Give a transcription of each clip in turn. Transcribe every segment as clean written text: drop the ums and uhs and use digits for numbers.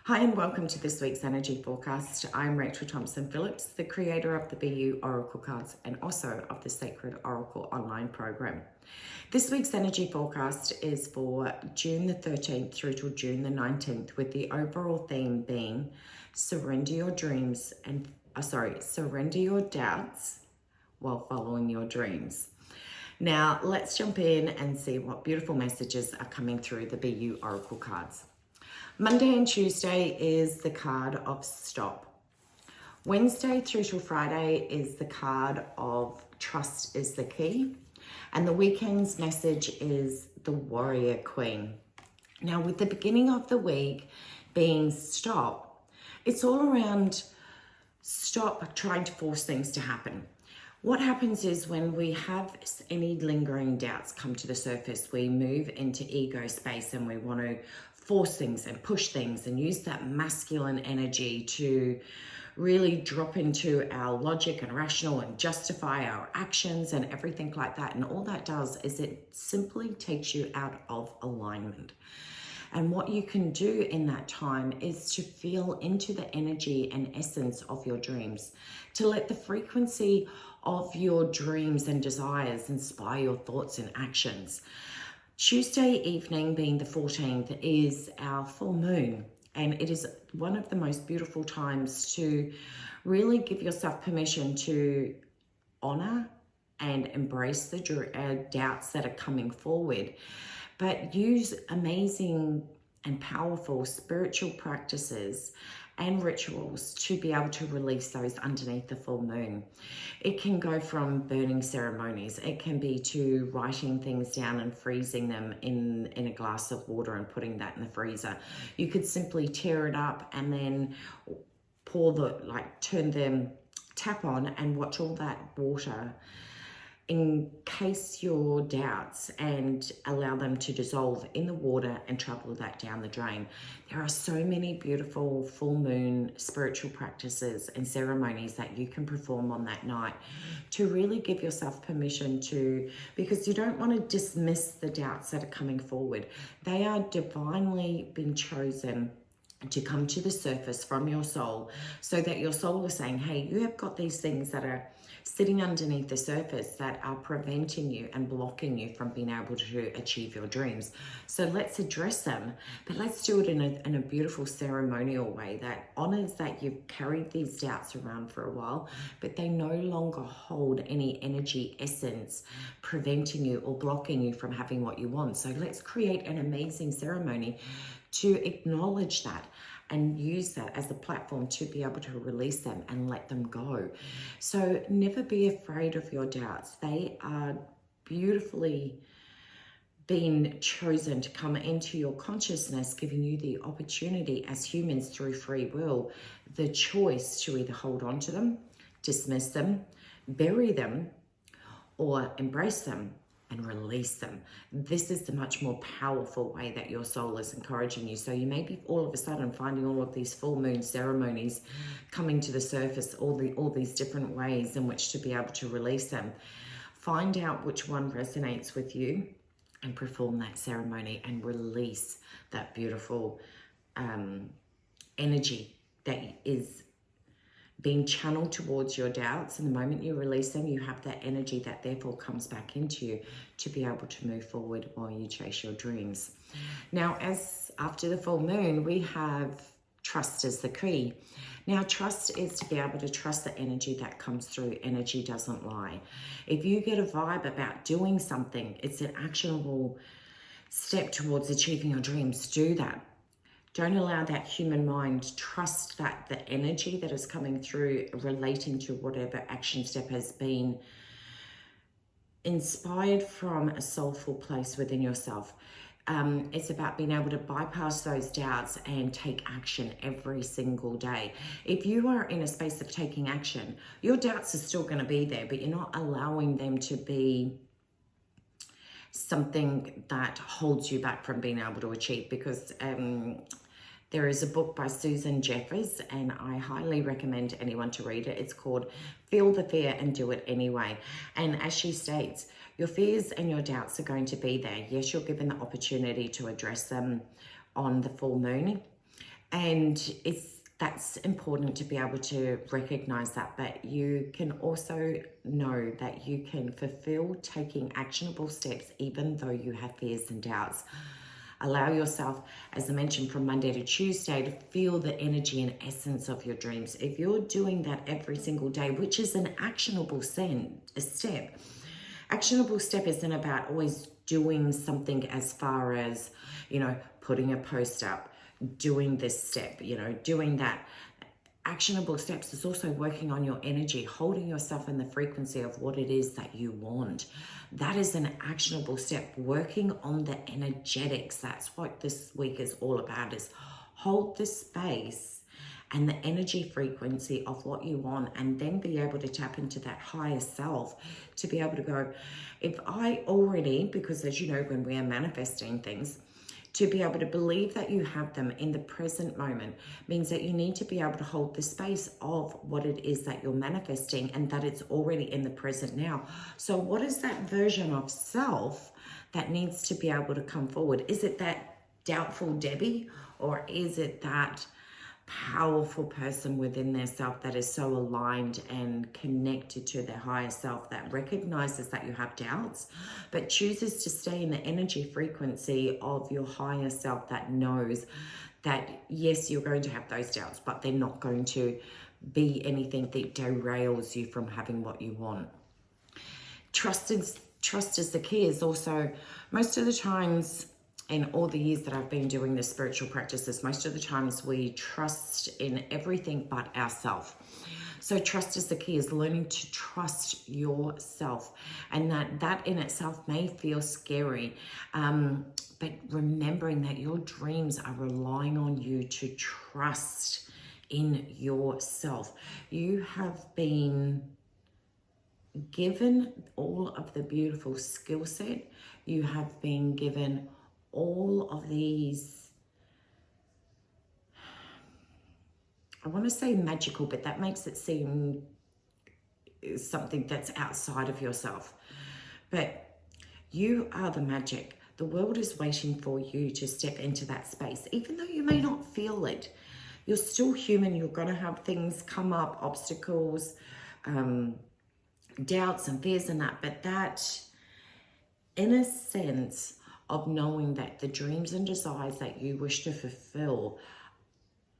Hi and welcome to this week's energy forecast. I'm Rachel Thompson-Phillips, the creator of the BEYOU Oracle Cards and also of the Sacred Oracle online program. This week's energy forecast is for June the 13th through to June the 19th, with the overall theme being surrender your dreams and surrender your doubts while following your dreams. Now let's jump in and see what beautiful messages are coming through the BEYOU Oracle Cards. Monday and Tuesday is the card of stop. Wednesday through to Friday is the card of trust is the key. And the weekend's message is the warrior queen. Now with the beginning of the week being stop, it's all around stop trying to force things to happen. What happens is when we have any lingering doubts come to the surface, we move into ego space and we want to force things and push things and use that masculine energy to really drop into our logic and rational and justify our actions and everything like that. And all that does is it simply takes you out of alignment. And what you can do in that time is to feel into the energy and essence of your dreams, to let the frequency of your dreams and desires inspire your thoughts and actions. Tuesday evening, being the 14th, is our full moon, and it is one of the most beautiful times to really give yourself permission to honor and embrace the doubts that are coming forward, but use amazing and powerful spiritual practices and rituals to be able to release those underneath the full moon. It can go from burning ceremonies, it can be to writing things down and freezing them in a glass of water and putting that in the freezer. You could simply tear it up and then turn the tap on and watch all that water encase your doubts and allow them to dissolve in the water and travel that down the drain. There are so many beautiful full moon spiritual practices and ceremonies that you can perform on that night to really give yourself permission to, because you don't want to dismiss the doubts that are coming forward. They are divinely been chosen to come to the surface from your soul, so that your soul is saying, hey, you have got these things that are sitting underneath the surface that are preventing you and blocking you from being able to achieve your dreams. So let's address them, but let's do it in a beautiful ceremonial way that honors that you've carried these doubts around for a while, but they no longer hold any energy essence preventing you or blocking you from having what you want. So let's create an amazing ceremony to acknowledge that and use that as a platform to be able to release them and let them go. So never be afraid of your doubts. They are beautifully been chosen to come into your consciousness, giving you the opportunity as humans through free will, the choice to either hold on to them, dismiss them, bury them, or embrace them and release them. This is the much more powerful way that your soul is encouraging you. So you may be all of a sudden finding all of these full moon ceremonies coming to the surface, all these different ways in which to be able to release them. Find out which one resonates with you and perform that ceremony and release that beautiful energy that is being channeled towards your doubts. And the moment you release them, you have that energy that therefore comes back into you to be able to move forward while you chase your dreams. Now, as after the full moon, we have trust as the key. Now, trust is to be able to trust the energy that comes through. Energy doesn't lie. If you get a vibe about doing something, it's an actionable step towards achieving your dreams. Do that. Don't allow that human mind. Trust that the energy that is coming through relating to whatever action step has been inspired from a soulful place within yourself. It's about being able to bypass those doubts and take action every single day. If you are in a space of taking action, your doubts are still going to be there, but you're not allowing them to be something that holds you back from being able to achieve, because there is a book by Susan Jeffers, and I highly recommend anyone to read it. It's called Feel the Fear and Do It Anyway. And as she states, your fears and your doubts are going to be there. Yes, you're given the opportunity to address them on the full moon, And that's important to be able to recognize that, but you can also know that you can fulfill taking actionable steps even though you have fears and doubts. Allow yourself, as I mentioned, from Monday to Tuesday to feel the energy and essence of your dreams. If you're doing that every single day, which is an actionable step. Actionable step isn't about always doing something as far as, putting a post up, doing this step, doing that. Actionable steps is also working on your energy, holding yourself in the frequency of what it is that you want. That is an actionable step, working on the energetics. That's what this week is all about, is hold the space and the energy frequency of what you want, and then be able to tap into that higher self to be able to go, if I already, because as you know, when we are manifesting things, to be able to believe that you have them in the present moment means that you need to be able to hold the space of what it is that you're manifesting and that it's already in the present now. So what is that version of self that needs to be able to come forward? Is it that doubtful Debbie, or is it that powerful person within their self that is so aligned and connected to their higher self, that recognizes that you have doubts but chooses to stay in the energy frequency of your higher self, that knows that yes, you're going to have those doubts, but they're not going to be anything that derails you from having what you want. Trust is the key. Is also, most of the times in all the years that I've been doing this spiritual practices, most of the times we trust in everything but ourselves. So trust is the key, is learning to trust yourself. And that in itself may feel scary, but remembering that your dreams are relying on you to trust in yourself. You have been given all of the beautiful skill set. You have been given all of these, I want to say magical, but that makes it seem something that's outside of yourself. But you are the magic. The world is waiting for you to step into that space. Even though you may not feel it, you're still human. You're going to have things come up, obstacles, doubts and fears and that. But that inner sense of knowing that the dreams and desires that you wish to fulfill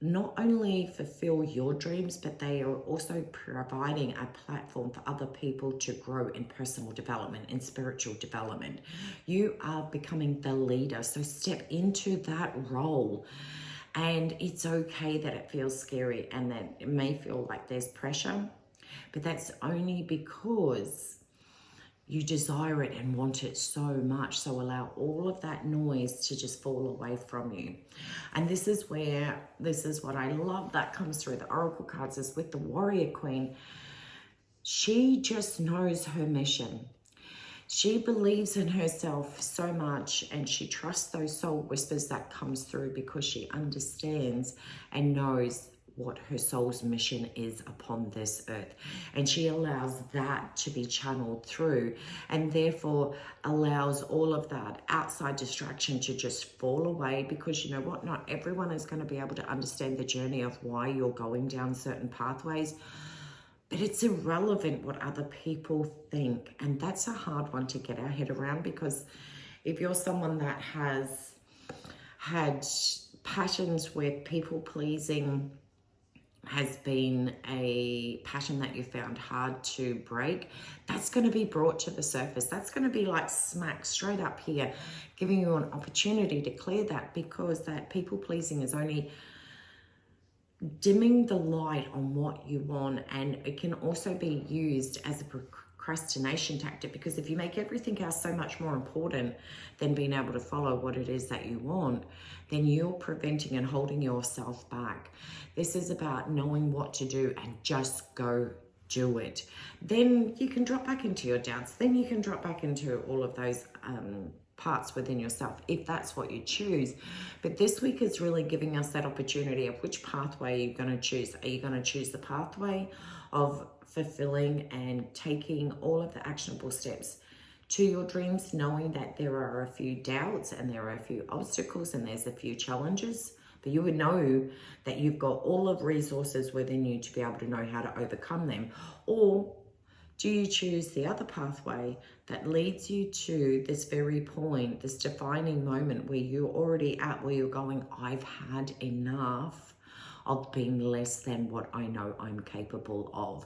not only fulfill your dreams, but they are also providing a platform for other people to grow in personal development and spiritual development. You are becoming the leader, so step into that role. And it's okay that it feels scary and that it may feel like there's pressure, but that's only because you desire it and want it so much. So allow all of that noise to just fall away from you. And this is what I love that comes through the Oracle cards, is with the Warrior Queen. She just knows her mission. She believes in herself so much, and she trusts those soul whispers that comes through because she understands and knows what her soul's mission is upon this earth, and she allows that to be channeled through, and therefore allows all of that outside distraction to just fall away, because you know what, not everyone is going to be able to understand the journey of why you're going down certain pathways, but it's irrelevant what other people think. And that's a hard one to get our head around, because if you're someone that has had patterns where people pleasing has been a pattern that you found hard to break, that's going to be brought to the surface. That's going to be like smack straight up here, giving you an opportunity to clear that, because that people pleasing is only dimming the light on what you want. And it can also be used as a procrastination tactic, because if you make everything else so much more important than being able to follow what it is that you want, then you're preventing and holding yourself back. This is about knowing what to do and just go do it. Then you can drop back into your doubts. Then you can drop back into all of those parts within yourself, if that's what you choose. But this week is really giving us that opportunity of which pathway you're going to choose. Are you going to choose the pathway of fulfilling and taking all of the actionable steps to your dreams, knowing that there are a few doubts and there are a few obstacles and there's a few challenges, but you would know that you've got all of resources within you to be able to know how to overcome them. Or do you choose the other pathway that leads you to this very point, this defining moment where you're already at where you're going, I've had enough of being less than what I know I'm capable of.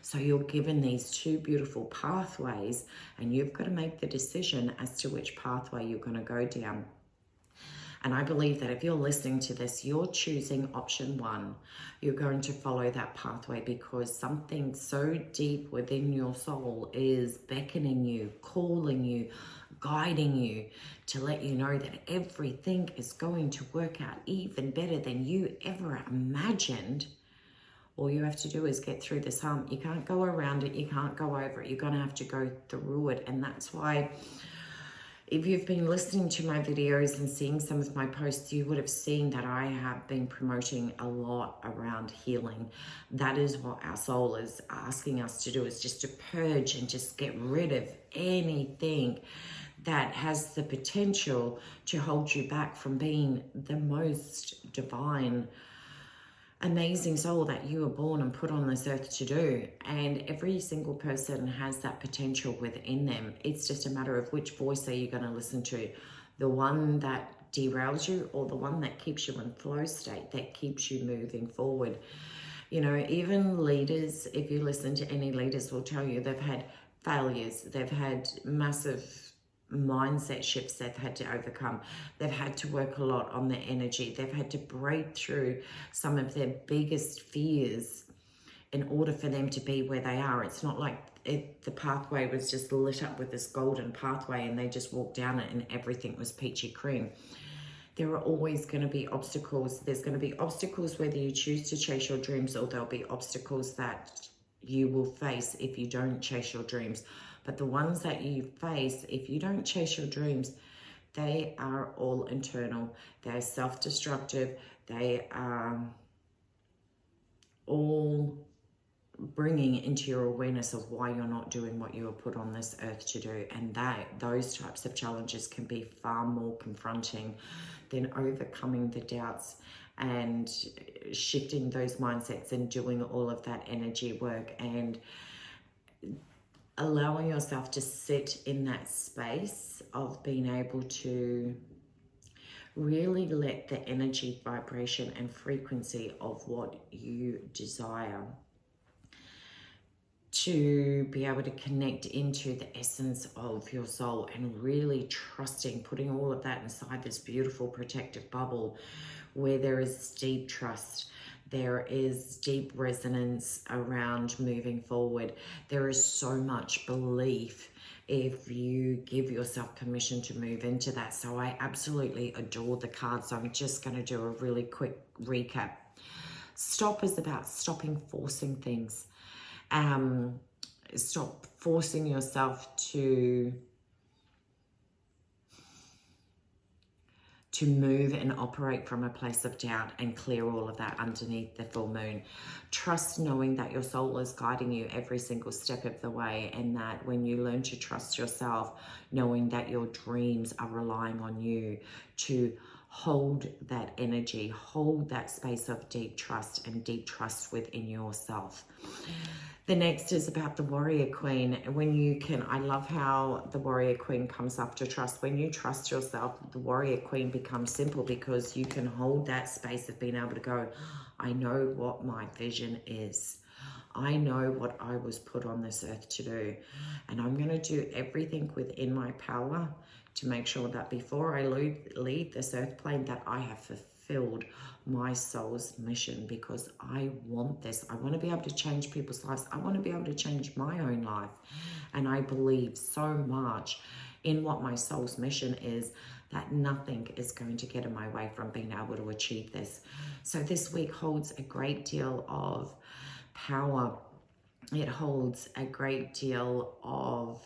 So you're given these two beautiful pathways, and you've got to make the decision as to which pathway you're going to go down. And I believe that if you're listening to this, you're choosing option one. You're going to follow that pathway because something so deep within your soul is beckoning you, calling you, guiding you to let you know that everything is going to work out even better than you ever imagined. All you have to do is get through this hump. You can't go around it. You can't go over it. You're going to have to go through it. And that's why, if you've been listening to my videos and seeing some of my posts, you would have seen that I have been promoting a lot around healing. That is what our soul is asking us to do, is just to purge and just get rid of anything that has the potential to hold you back from being the most divine, amazing soul that you were born and put on this earth to do. And every single person has that potential within them. It's just a matter of which voice are you going to listen to, the one that derails you or the one that keeps you in flow state, that keeps you moving forward. You know, even leaders, if you listen to any leaders, will tell you they've had failures, they've had massive mindset shifts they've had to overcome. They've had to work a lot on their energy. They've had to break through some of their biggest fears in order for them to be where they are. It's not like the pathway was just lit up with this golden pathway and they just walked down it and everything was peachy cream. There are always going to be obstacles. There's going to be obstacles whether you choose to chase your dreams, or there'll be obstacles that you will face if you don't chase your dreams. But the ones that you face, if you don't chase your dreams, they are all internal. They're self-destructive. They are all bringing into your awareness of why you're not doing what you were put on this earth to do. And those types of challenges can be far more confronting than overcoming the doubts and shifting those mindsets and doing all of that energy work and allowing yourself to sit in that space of being able to really let the energy, vibration, and frequency of what you desire to be able to connect into the essence of your soul, and really trusting, putting all of that inside this beautiful protective bubble where there is deep trust. There is deep resonance around moving forward. There is so much belief if you give yourself permission to move into that. So I absolutely adore the cards. So I'm just going to do a really quick recap. Stop is about stopping forcing things. Stop forcing yourself to move and operate from a place of doubt and clear all of that underneath the full moon. Trust, knowing that your soul is guiding you every single step of the way, and that when you learn to trust yourself, knowing that your dreams are relying on you to hold that energy, hold that space of deep trust and deep trust within yourself. The next is about the warrior queen. When you can, I love how the warrior queen comes after trust. When you trust yourself, the warrior queen becomes simple, because you can hold that space of being able to go, I know what my vision is. I know what I was put on this earth to do. And I'm going to do everything within my power to make sure that before I leave this earth plane, that I have fulfilled my soul's mission, because I want this. I want to be able to change people's lives. I want to be able to change my own life. And I believe so much in what my soul's mission is that nothing is going to get in my way from being able to achieve this. So this week holds a great deal of power. It holds a great deal of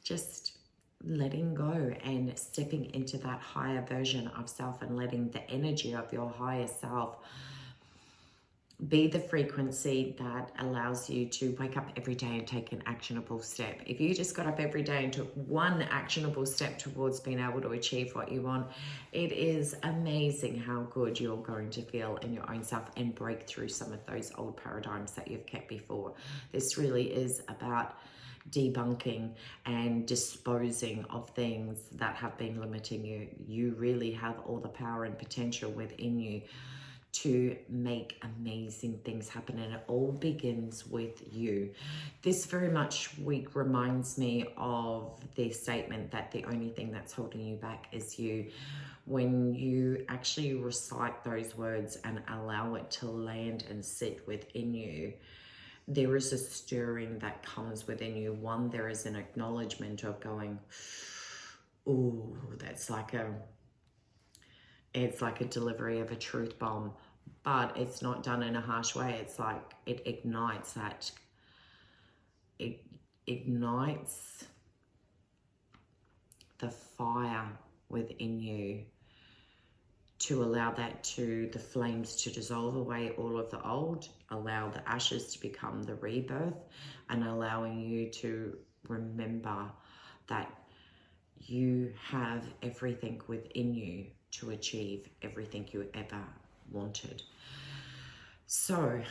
just letting go and stepping into that higher version of self, and letting the energy of your higher self Be the frequency that allows you to wake up every day and take an actionable step. If you just got up every day and took one actionable step towards being able to achieve what you want, it is amazing how good you're going to feel in your own self and break through some of those old paradigms that you've kept before. This really is about debunking and disposing of things that have been limiting you. You really have all the power and potential within you to make amazing things happen, and it all begins with you. This very much week reminds me of the statement that the only thing that's holding you back is you. When you actually recite those words and allow it to land and sit within you, there is a stirring that comes within you. One, there is an acknowledgement of going, ooh, that's like it's like a delivery of a truth bomb, but it's not done in a harsh way. It's like it ignites that, it ignites the fire within you to allow that the flames to dissolve away all of the old, allow the ashes to become the rebirth, and allowing you to remember that you have everything within you to achieve everything you ever wanted. So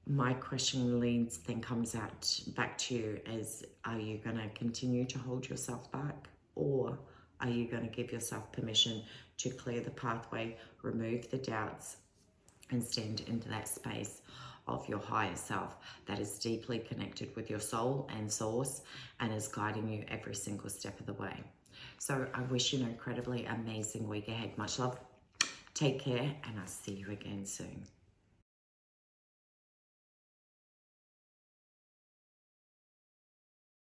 my question then comes out back to you is, are you going to continue to hold yourself back, or are you going to give yourself permission to clear the pathway, remove the doubts, and stand into that space of your higher self that is deeply connected with your soul and source and is guiding you every single step of the way? So I wish you an incredibly amazing week ahead. Much love. Take care, and I'll see you again soon.